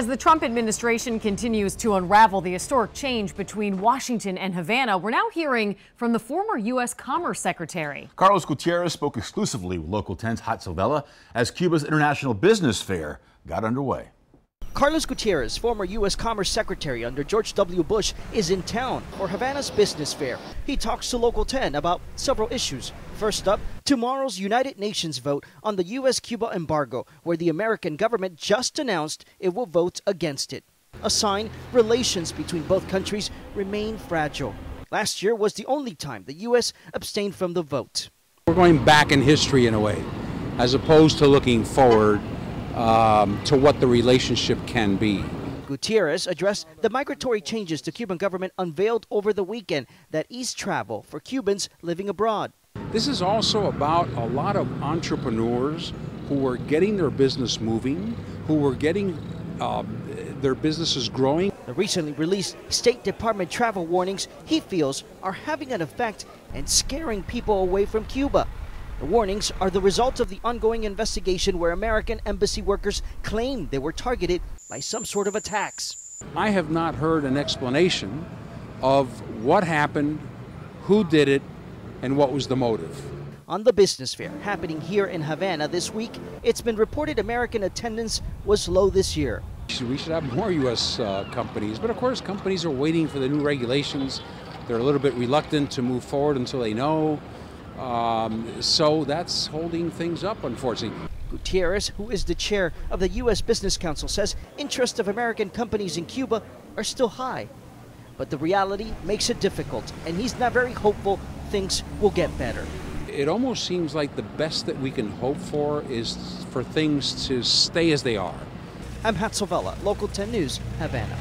As the Trump administration continues to unravel the historic change between Washington and Havana, we're now hearing from the former U.S. Commerce Secretary. Carlos Gutierrez spoke exclusively with Local 10's Hot Vela as Cuba's International Business Fair got underway. Carlos Gutierrez, former U.S. Commerce Secretary under George W. Bush, is in town for Havana's business fair. He talks to Local 10 about several issues. First up, tomorrow's United Nations vote on the US-Cuba embargo, where the American government just announced it will vote against it. A sign relations between both countries remain fragile. Last year was the only time the U.S. abstained from the vote. We're going back in history in a way, as opposed to looking forward to what the relationship can be. Gutierrez addressed the migratory changes the Cuban government unveiled over the weekend that ease travel for Cubans living abroad. This is also about a lot of entrepreneurs who are getting their business moving, who are getting their businesses growing. The recently released State Department travel warnings he feels are having an effect and scaring people away from Cuba. The warnings are the result of the ongoing investigation where American embassy workers claim they were targeted by some sort of attacks. I have not heard an explanation of what happened, who did it, and what was the motive. On the business fair happening here in Havana this week, it's been reported American attendance was low this year. We should have more U.S. companies, but of course companies are waiting for the new regulations. They're a little bit reluctant to move forward until they know. So that's holding things up, unfortunately. Gutierrez, who is the chair of the U.S. Business Council, says interest of American companies in Cuba are still high. But the reality makes it difficult, and he's not very hopeful things will get better. It almost seems like the best that we can hope for is for things to stay as they are. I'm Hot Vela, Local 10 News, Havana.